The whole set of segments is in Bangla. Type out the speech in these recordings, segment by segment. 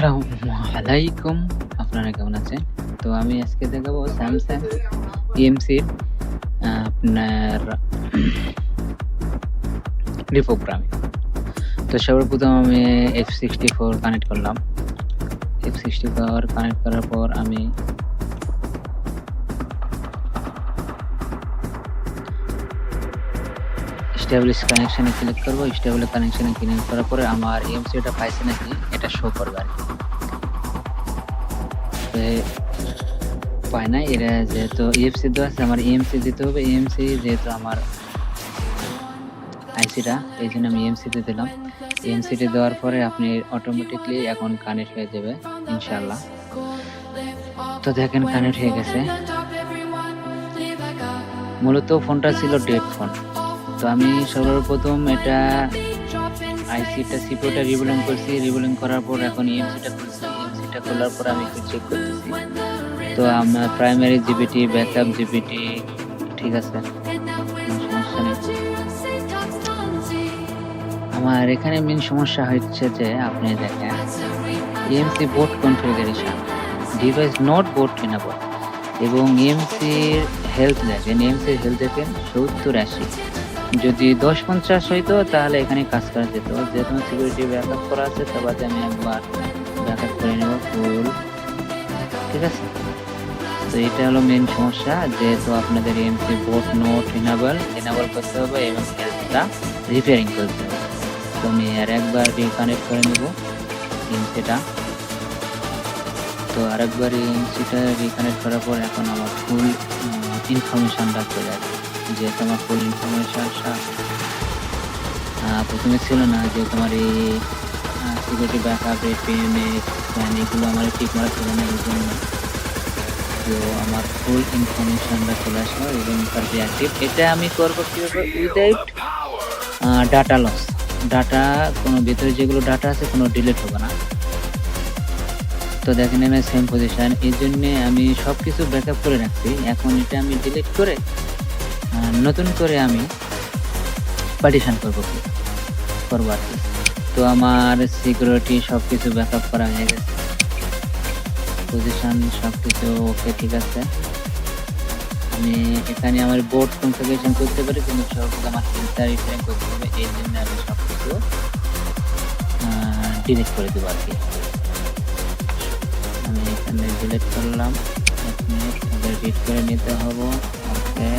আসসালামু আলাইকুম। আপনারা কেমন আছেন? তো আমি আজকে দেখাবো Samsung EMC-র আপনার রিপ্রোগ্রামিং। তো সর্বপ্রথম আমি F64 কানেক্ট করলাম। F64 কানেক্ট করার পর আমি স্টেবলিশ কানেকশনে ক্লিক করব। স্টেবল কানেকশনে ক্লিক করার পরে আমার EMC-টা পাইছে নাকি এটা শো করবে আরকি। পায় নাই, এরা যেহেতু EFC দেওয়া আছে আমার EMC দিতে হবে। EMC যেহেতু আমার আইসিটা, এই জন্য আমি EMC-তে দিলাম। EMC-তে দেওয়ার পরে আপনি অটোমেটিকলি এখন কানেক্ট হয়ে যাবে ইনশাআল্লাহ। তো দেখেন কানেক্ট হয়ে গেছে। মূলত ফোনটা ছিল ডেড ফোন। তো আমি সর্বপ্রথম এটা আইসিটা সিপিইউটা রিবুলিং করছি। রিবুলিং করার পর এখন EMC-টা খুলছি। EMC-টা খোলার পর আমি একটু চেক করতেছি। তো আমার প্রাইমারি জিবিটি, ব্যাকআপ জিবিটি ঠিক আছে, সমস্যা নেই। আমার এখানে মেন সমস্যা হচ্ছে যে আপনি দেখেন EMC board configuration device not board enable এবং EMC-র হেলথ দেখেন, EMC-র হেলথ দেখেন 70-80। যদি 10-50 হইতো তাহলে এখানে কাজ করা যেত। যেহেতু সিকিউরিটি ব্যাকআপ করা আছে তার বাদে আমি একবার ব্যাকআপ করে নেব ফুল, ঠিক আছে। তো এটা হলো মেন সমস্যা, যেহেতু আপনাদের EMC বোর্ড নট এনেবল করতে হবে এবং হেলথটা রিপেয়ারিং করতে হবে। তো আমি আর একবার রিকানেক্ট করে নেব EMC-টা। তো আরেকবার EMC-টা রিকানেক্ট করার পর এখন আমার ফুল ইনফরমেশনটা চলে আসবে। যেহেতু আমার ফুল ইনফরমেশনটা প্রথমে ছিল না, যেহেতু আমার এই সিকিউরিটি ব্যাকআপ, PMX এগুলো আমার ঠিক মারা ছিল না, এই জন্য। তো আমার ফুল ইনফরমেশনটা চলে আসলো এবং তার অ্যাক্টিভ। এটা আমি করবো কীভাবে? Without data loss. ডাটা কোনো ভিতরে যেগুলো ডাটা আছে কোনো ডিলিট হবে না। তো দেখেন এখানে সেম পজিশন, এই জন্যে আমি সব কিছু ব্যাকআপ করে রাখছি। এখন এটা আমি ডিলিট করে নতুন করে আমি পার্টিশন করবো আর কি। তো আমার সিকিউরিটি সব কিছু ব্যাকআপ করা হয়ে গেছে, পজিশন সব কিছু ওকে, ঠিক আছে। আমি এখানে আমার বোর্ড কনফিগারেশন করতে পারি, কিন্তু সর্বপ্রথম আমার হেলথটা রিপেয়ারিং করতে হবে। এই জন্য আমি সব কিছু ডিলিট করে দেবো আর কি। আমি এখানে ডিলিট করলাম, এক মিনিট রিড করে নিতে হবে। ওকে,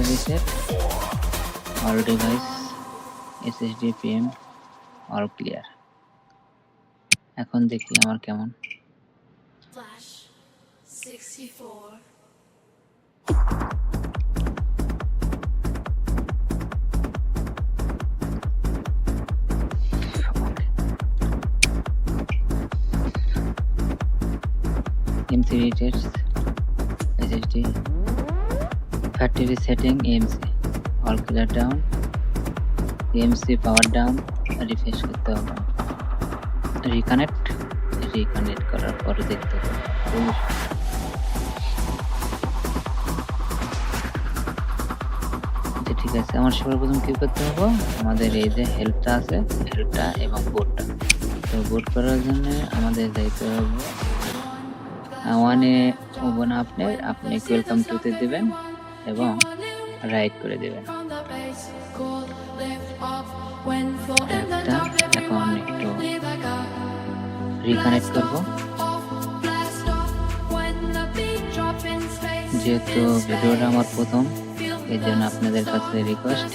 reset all device SSD PM all clear। এখন দেখি আমার কেমন। Flash 64 EMC resets SSD factory setting EMC all clear down, EMC power down, refresh করতে হবে। রিকানেক্ট করার পরে দেখতে হবে। ঠিক আছে, আমার সর্বপ্রথম কি করতে হবে? আমাদের এই যে হেল্পটা আছে, হেল্পটা এবং বোর্ডটা। তো বোর্ড করার জন্য আমাদের যাইতে হবে ওয়ানে ওপেন আপনি ওয়েলকাম টুতে দেবেন এবং রাইট করে দেবেন। এখন একটু রিকানেক্ট করব। যেহেতু ভিডিওটা আমার প্রথম, এই জন্য আপনাদের কাছে রিকোয়েস্ট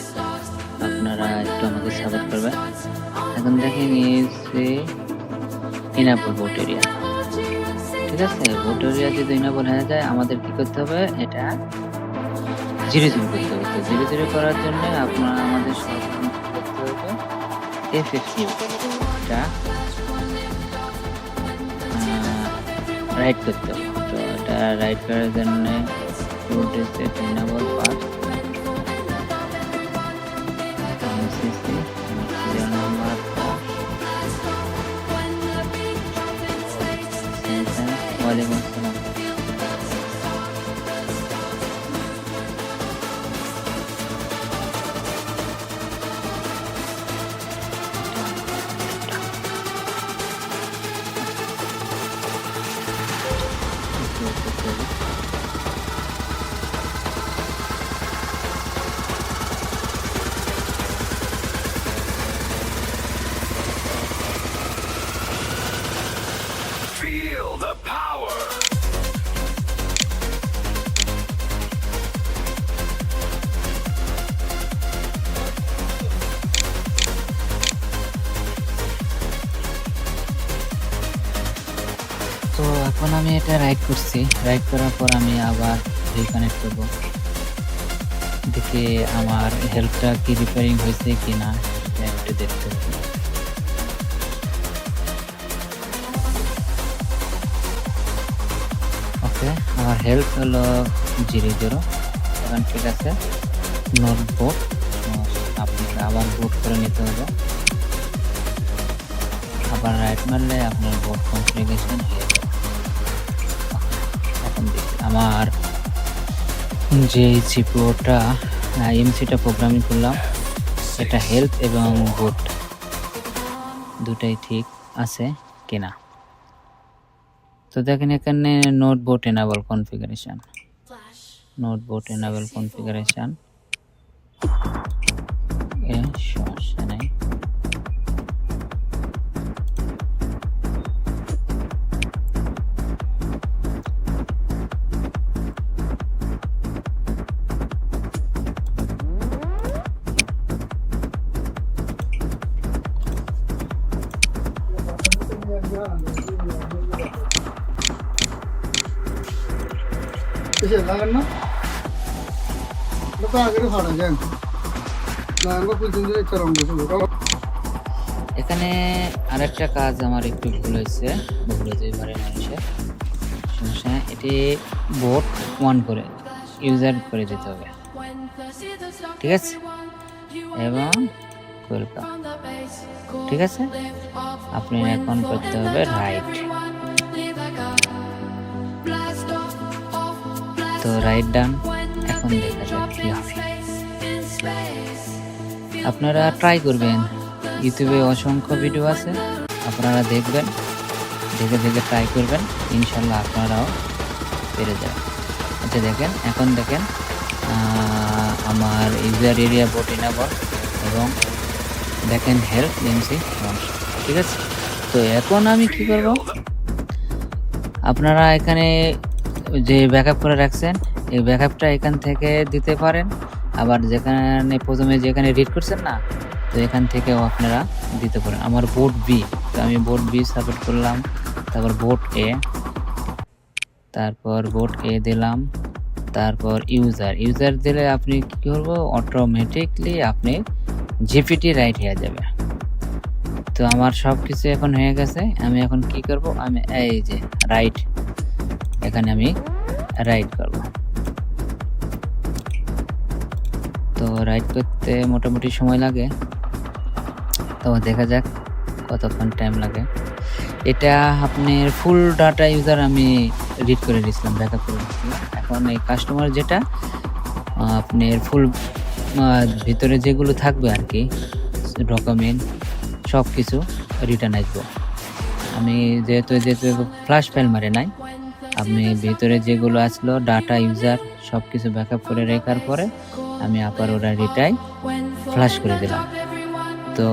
আপনারা একটু আমাকে সাপোর্ট করবেন। এখন দেখেন ইনাবল বোট এরিয়া, ঠিক আছে। বোট এরিয়া যদি ইনাবল হয়ে যায় আমাদের কি করতে হবে? এটা 0 করতে হবে। তো 0 করার জন্য আমাদের সর্বপ্রথম করতে হবে F50 এটা রাইট করতে হবে। তো এটা রাইট করার জন্য root reset enable path MCC serial number ওয়ালাইকুম আসসালাম। হবে। Feel the power. তো এখন আমি এটা রাইড করছি, রাইড করার পর আমি আবার রিকানেক্ট করব, দেখে আমার হেল্থটা কি রিপেয়ারিং হয়েছে কি না এটা একটু দেখতে হবে। ওকে, আমার হেল্থ হলো 0 এখন ঠিক আছে। নোট বোট আপনাকে আবার বোট করে নিতে হবে, আবার রাইট মারলে আপনার বোট কনফিগারেশন হয়ে যাবে। এখন দেখি আমার যে জিপিওটা এমসিটা প্রোগ্রামিং করলাম, এটা হেলথ এবং বোট দুটাই ঠিক আছে কিনা। তো দেখেন এখানে note boat enable configuration, Flash. Note boat enable configuration সমস্যা নাই। লাগান না আগে ফাটা যান না এখানে আরেকটা কাজ আমার একটু ভুল হয়েছে এবারে মানুষের সমস্যা, এটি বোট অন করে ইউজার করে দিতে হবে, ঠিক আছে, এবং ওয়েলকাম, ঠিক আছে। আপনি এখন করতে হবে রাইট, তো রাইট ডান। এখন দেখা যাক কি হবে। আপনারা ট্রাই করবেন, ইউটিউবে অসংখ্য ভিডিও আছে, আপনারা দেখবেন, দেখে ট্রাই করবেন, ইনশাল্লাহ আপনারাও পেরে যাবেন। আচ্ছা দেখেন, এখন দেখেন আমার ইউজার এরিয়া বোট ইনাবল এবং দেখেন হেল্প এমসি সমস্যা, ঠিক আছে। তো এখন আমি কি করব, আপনারা এখানে যে ব্যাকআপ করে রাখছেন এই ব্যাকআপটা এখান থেকে দিতে পারেন, আবার যেখানে প্রথমে যেখানে রিড করছেন না, তো এখান থেকেও আপনারা দিতে পারেন। আমার বোট বি, তো আমি বোট বি সাপোর্ট করলাম, তারপর বোট এ, তারপর বোট এ দিলাম, তারপর ইউজার দিলে আপনি কি করবো, অটোমেটিকলি আপনি জিপিটি রাইট হয়ে যাবে। তো আমার সব কিছু এখন হয়ে গেছে, আমি এখন কি করব, আমি এই যে রাইট, এখানে আমি রাইট করব। তো রাইট করতে মোটামুটি সময় লাগে, তো দেখা যাক কতক্ষণ টাইম লাগে। এটা আপনার ফুল ডাটা ইউজার আমি রিড করে দিয়েছিলাম, ব্যাকআপ করে দিয়েছিলাম। এখন এই কাস্টমার যেটা আপনার ফুল ভিতরে যেগুলো থাকবে আর কি ডকুমেন্ট সব কিছু রিটার্ন আসবো। আমি যেহেতু ফ্ল্যাশ ফাইল মারে নাই, আপনি ভিতরে যেগুলো আসলো ডাটা ইউজার সব কিছু ব্যাকআপ করে রেখার পরে আমি আবার ওরা রিটাই ফ্ল্যাশ করে দিলাম। তো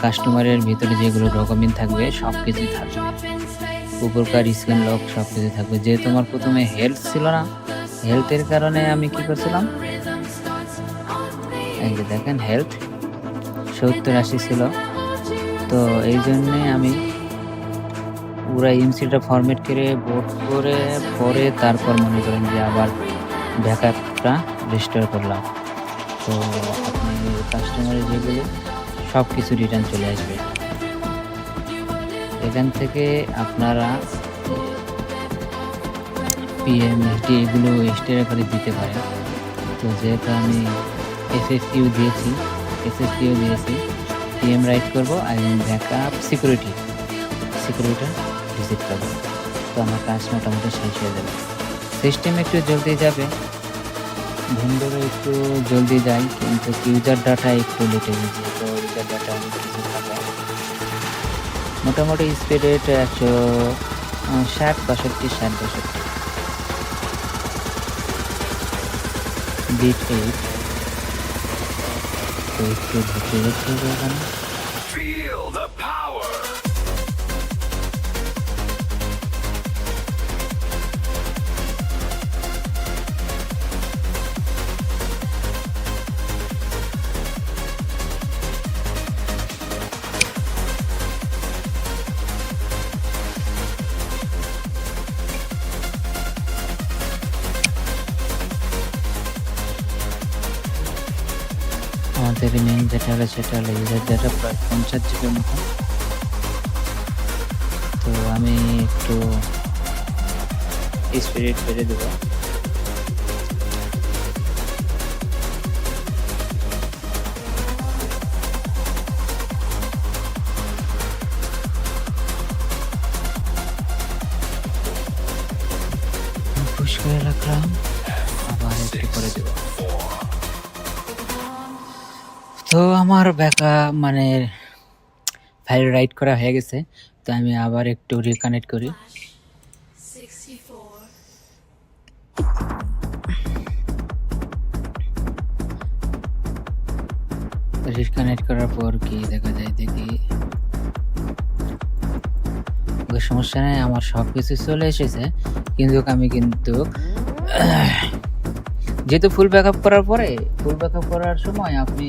কাস্টমারের ভিতরে যেগুলো ডকুমেন্ট থাকবে সব কিছুই থাকবে, উপরকার স্ক্রিন লক সব কিছু থাকবে। যেহেতু আমার প্রথমে হেলথ ছিল না, হেলথের কারণে আমি কি করছিলাম, এই যে দেখেন হেলথ 70-80 ছিল, তো এই জন্যে আমি পুরা এমসিটা ফরম্যাট করে বোট করে পরে তারপর মনে করেন যে আবার ব্যাকআপটা রিস্টোর করলাম। তো আপনি কাস্টমারের যেগুলো সব কিছু রিটার্ন চলে আসবে। এখান থেকে আপনারা পিএমএসডি এগুলো এক্সট্রা করে দিতে পারেন। তো যেহেতু আমি এসএসইউ দিয়েছি পিএম রাইট করবো আর ব্যাকআপ সিকিউরিটিটা রিসিভ করবো। তো আমার কাজ মোটামুটি শেষ হয়ে যাবে। সিস্টেম একটু জলদি যাবে, ভেন্ডরও একটু জলদি যায়, কিন্তু ইউজার ডাটা একটু লেটে গেছে। তো ইউজার ডাটা অনেক কিছু থাকে, মোটামুটি স্পিড রেট 60 62 60 62 বিট 8 তো একটু ঢুকে যেতে হবে এখানে। Feel the power. আমাদের মেইন যেটা হলো সেটা হলো ইউজার ডাটা প্রায় 50 জিবির মতো। তো আমি একটু স্পিড বেড়ে দেবো। পুশ করে রাখলাম, আবার একটু করে দেবো। তো আমার মানে ফাইল রাইট করা হয়ে গেছে। তো আমি আবার একটু রিকানেক্ট করি। Flash 64. রিকানেক্ট করার পর কি দেখা যায়, দেখি ওই সমস্যা নেই, আমার সব কিছু চলে এসেছে। কিন্তু আমি যেহেতু ফুল ব্যাকআপ করার সময় আপনি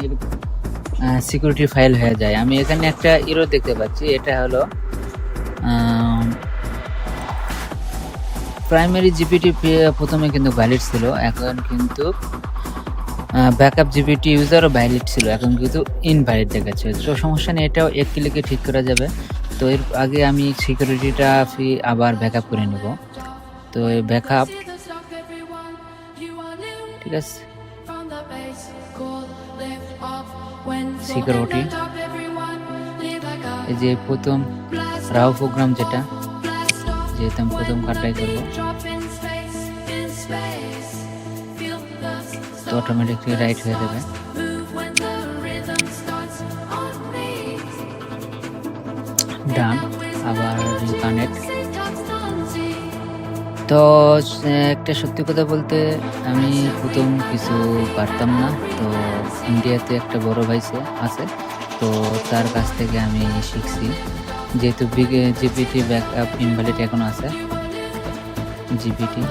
সিকিউরিটি ফাইল হয়ে যায়। আমি এখানে একটা ইরো দেখতে পাচ্ছি, এটা হলো প্রাইমারি জিপিটি প্রথমে কিন্তু ভ্যালিড ছিল, এখন কিন্তু ব্যাকআপ জিপিটি ইউজারও ভ্যালিড ছিল, এখন কিন্তু ইনভ্যালিড দেখাচ্ছে। তো সমস্যা নেই, এটাও এক ক্লিকে ঠিক করা যাবে। তো এর আগে আমি সিকিউরিটিটা আবার ব্যাকআপ করে নেব। তো এই ব্যাকআপ, ঠিক আছে, সিকিউরিটি, এই যে প্রথম রাও প্রোগ্রাম যেটা, যেহেতু আমি প্রথম কার্ডটাই করবো, তো অটোমেটিকলি রাইট হয়ে যাবে। ডান, আবার রিকানেক্ট। তো একটা সত্যি কথা বলতে, আমি প্রথম কিছু পারতাম না। তো ইন্ডিয়াতে একটা বড় ভাই আছে, তো তার কাছ থেকে আমি শিখছি। যেহেতু জিপিটি ব্যাকআপ ইনভ্যালিড এখন আছে, জিপিটি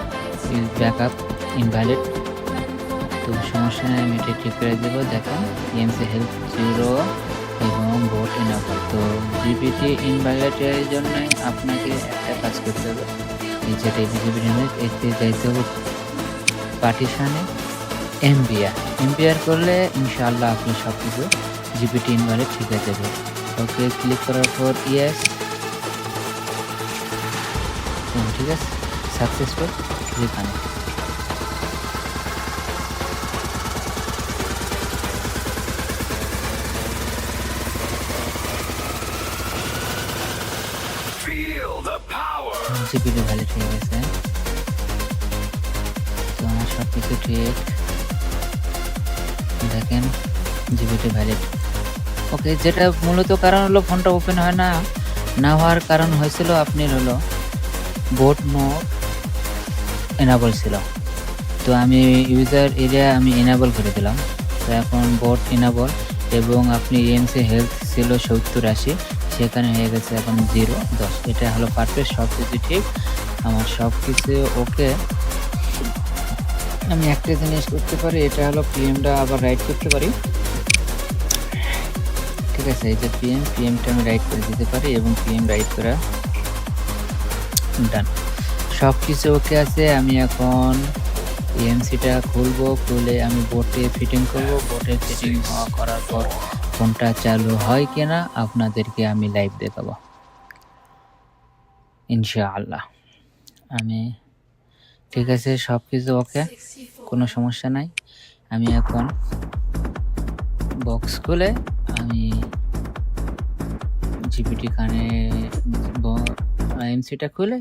ব্যাকআপ ইনভ্যালিড, তো সমস্যা নেই, আমি এটা ঠিক করে দেবো। দেখেন ইএমসি হেল্প 0 এবং বোট ইনেবল। তো জিপিটি ইনভ্যালিডের জন্য আপনাকে একটা কাজ করতে হবে, এই যেটা জিপিটি এতে যাইতে হবে পার্টিশনে এমবিআর করলে ইনশাআল্লাহ আপনি সব কিছু জিপিটি ইনভ্যালিড ঠিক হয়ে যাবে। ওকে ক্লিক করার পর ইয়েস, ঠিক আছে, successful reconnect. Feel the power. GPT valid হয়ে গেছে। তো আমার সব কিছু ঠিক, দেখেন জিপিটি ভ্যালিড। ওকে, যেটা মূলত কারণ হলো ফোনটা ওপেন হয় না হওয়ার কারণ হয়েছিল আপনার হলো বোট মোড এনাবল ছিল। তো আমি ইউজার এরিয়া আমি এনাবল করে দিলাম। তো এখন বোট এনাবল, এবং আপনি ইএমসি হেলথ ছিল 70-80, সেখানে হয়ে গেছে এখন 0-10। এটা হলো পারফেক্ট, সব কিছু ঠিক, আমার সব কিছু ওকে। আমি একটা জিনিস করতে পারি, এটা হলো পিএমটা আবার রাইট করতে পারি, ঠিক আছে। এই যে পিএমটা আমি রাইট করে দিতে পারি, এবং পিএম রাইট করা ডান, সব কিছু ওকে আছে। আমি এখন ইএমসিটা খুলে আমি বোটে ফিটিং করব। বোটে ফিটিং করার পর ফোনটা চালু হয় কিনা আপনাদেরকে আমি লাইভ দেখাবো ইনশাআল্লাহ। আমি ঠিক আছে, সব কিছু ওকে, কোনো সমস্যা নাই। আমি এখন বক্স খুলে আমি জিপিটি এমসিটা খুলে